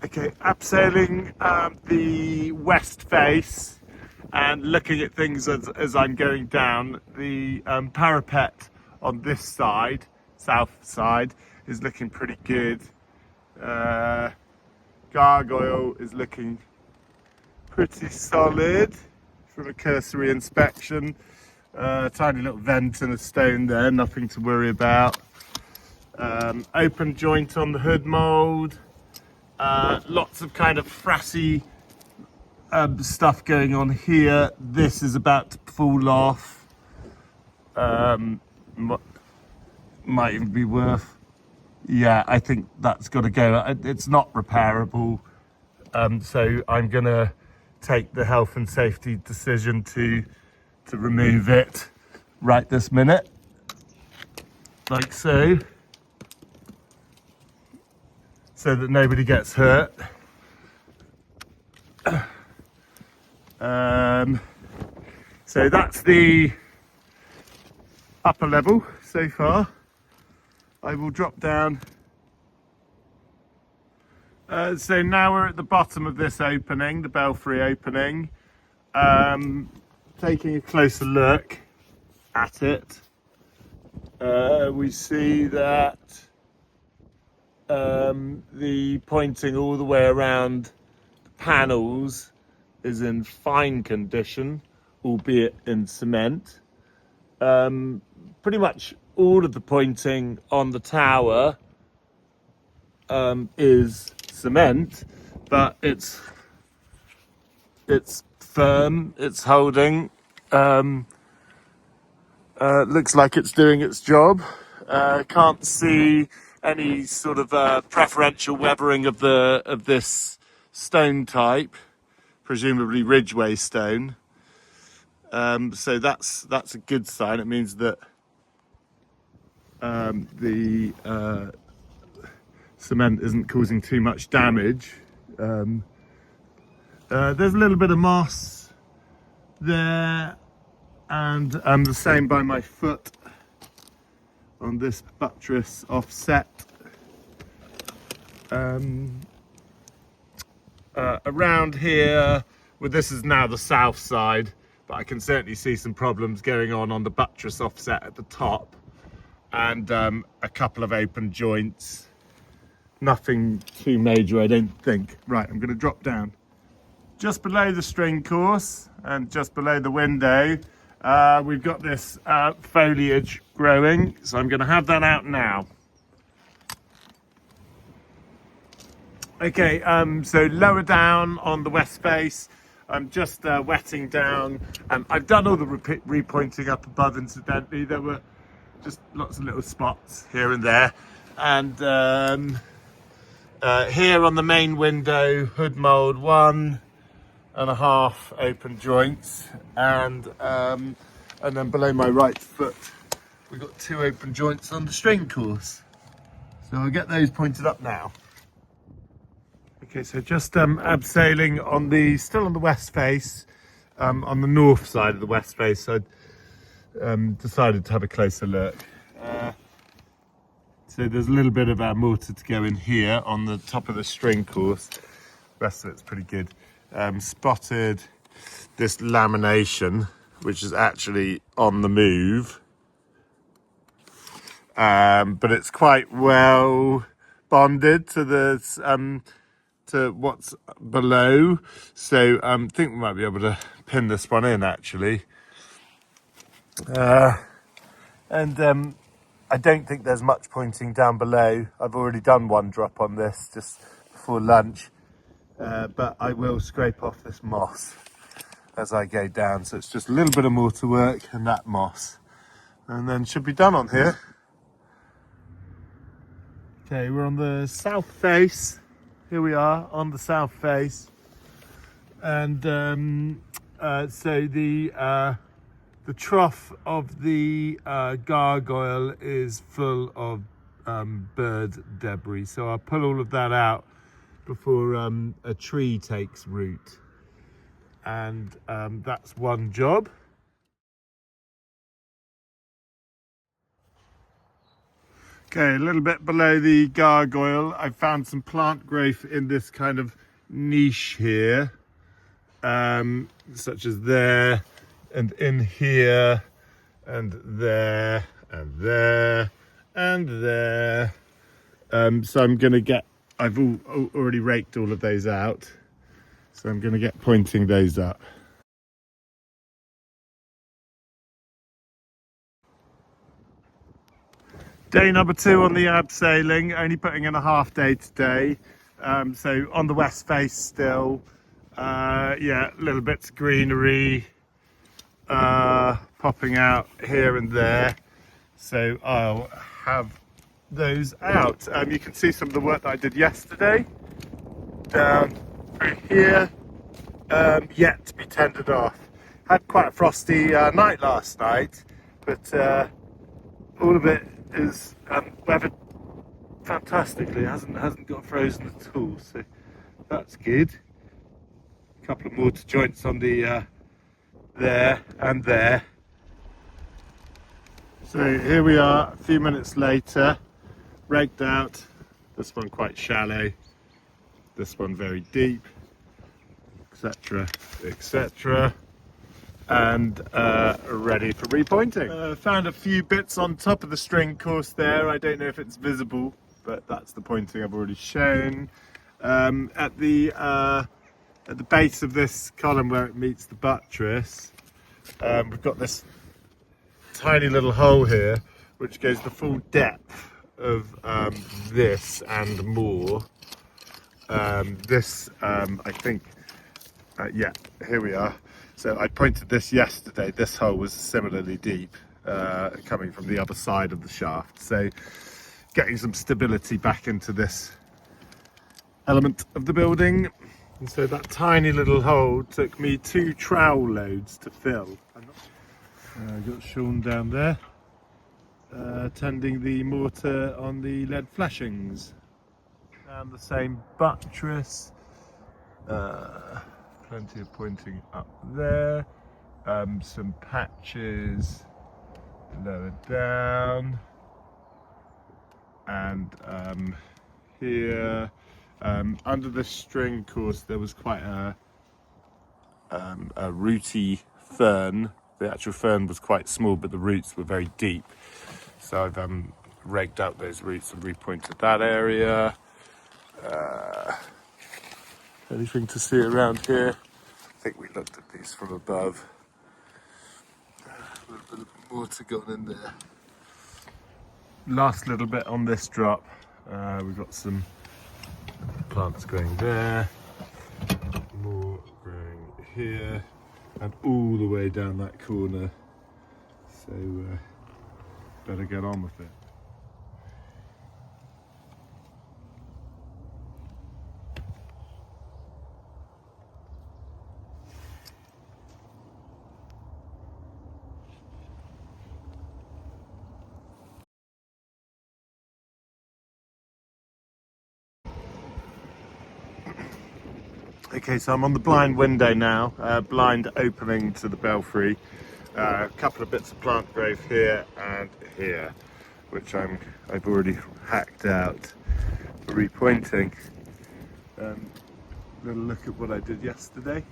Okay, abseiling the west face and looking at things as I'm going down. The parapet on this side, south side, is looking pretty good. Gargoyle is looking pretty solid from a cursory inspection. Tiny little vent and a stone there, nothing to worry about. Open joint on the hood mould. Lots of kind of frassy stuff going on here. This is about to fall off. Might even be worth. Yeah, I think that's got to go. It's not repairable, so I'm gonna take the health and safety decision to remove it right this minute, like so that nobody gets hurt. So that's the upper level so far. I will drop down. So now we're at the bottom of this opening, the belfry opening. Taking a closer look at it, we see that the pointing all the way around the panels is in fine condition, albeit in cement. Pretty much all of the pointing on the tower is cement, but it's firm, it's holding. Looks like it's doing its job. Can't see any sort of preferential weathering of this stone type, presumably Ridgeway stone. So that's a good sign. It means that the cement isn't causing too much damage. There's a little bit of moss there, and the same by my foot on this buttress offset. Around here, well, this is now the south side, but I can certainly see some problems going on the buttress offset at the top, and a couple of open joints. Nothing too major, I don't think. Right, I'm going to drop down. Just below the string course and just below the window, we've got this foliage growing, so I'm going to have that out now. Okay, so lower down on the west face, I'm just wetting down. I've done all the repointing up above, incidentally. There were just lots of little spots here and there. And here on the main window, hood mould 1.5 open joints, and then below my right foot we've got 2 open joints on the string course, so I'll get those pointed up now. Okay, so just abseiling still on the west face, on the north side of the west face. I decided to have a closer look. So there's a little bit of mortar to go in here on the top of the string course. The rest of it's pretty good. Spotted this lamination, which is actually on the move, but it's quite well bonded to to what's below. So I think we might be able to pin this one in actually. And I don't think there's much pointing down below. I've already done one drop on this just before lunch. But I will scrape off this moss as I go down, so it's just a little bit of mortar work and that moss, and then should be done on here. Okay, we're on the south face. Here we are on the south face, and so the trough of the gargoyle is full of bird debris, so I'll pull all of that out before a tree takes root, and that's one job. Okay, a little bit below the gargoyle, I found some plant growth in this kind of niche here, such as there, and in here, and there, and there, and there. So I'm going to get, I've already raked all of those out, so I'm going to get pointing those up. Day number 2 on the abseiling, only putting in a half day today. So on the west face still, yeah, little bits of greenery popping out here and there. So I'll have those out. You can see some of the work that I did yesterday down through here, yet to be tendered off. Had quite a frosty night last night, but all of it is weathered fantastically. It hasn't got frozen at all, so that's good. A couple of mortar joints on the there and there. So here we are, a few minutes later, raked out. This one quite shallow, this one very deep, etc, etc, and ready for repointing. Found a few bits on top of the string course there. I don't know if it's visible, but that's the pointing I've already shown. At the base of this column where it meets the buttress, we've got this tiny little hole here which goes the full depth of this and more. This I think, yeah, here we are. So I pointed this yesterday. This hole was similarly deep, coming from the other side of the shaft, so getting some stability back into this element of the building. And so that tiny little hole took me 2 trowel loads to fill. I've got Sean down there tending the mortar on the lead flashings. And the same buttress, plenty of pointing up there, some patches lower down, and here under the string course there was quite a rooty fern. The actual fern was quite small, but the roots were very deep, so I've raked out those roots and repointed that area. Anything to see around here? I think we looked at these from above. A little bit of mortar gone in there. Last little bit on this drop, we've got some plants growing there, more growing here, and all the way down that corner. So better get on with it. Okay, so I'm on the blind window now, blind opening to the belfry. A couple of bits of plant growth here and here, which I've already hacked out for repointing. Little look at what I did yesterday.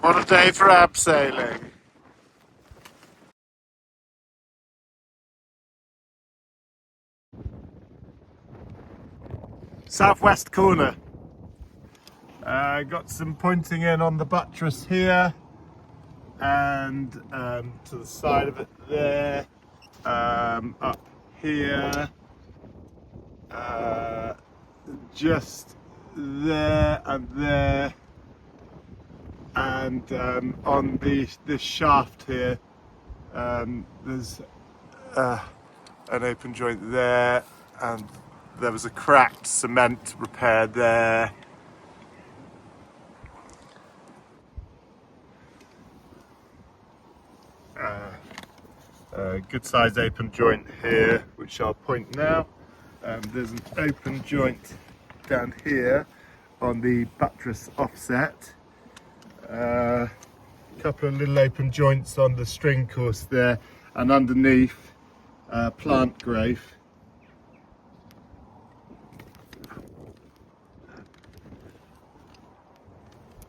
What a day for abseiling. southwest corner. Got some pointing in on the buttress here, and to the side of it there, up here, just there and there, and on this shaft here, there's an open joint there, and there was a cracked cement repair there. Good sized open joint here, which I'll point now. There's an open joint down here on the buttress offset. Couple of little open joints on the string course there, and underneath plant growth.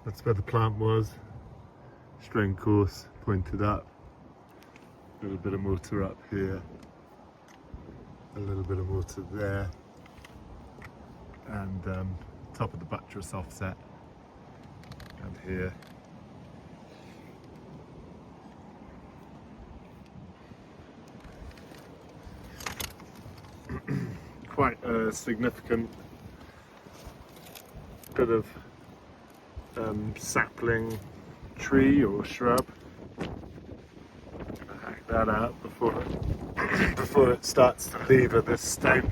That's where the plant was. String course pointed up. A little bit of mortar up here. A little bit of mortar there. And top of the buttress offset. And here. Quite a significant bit of sapling tree or shrub. Gonna hack that out before it starts to lever this stone.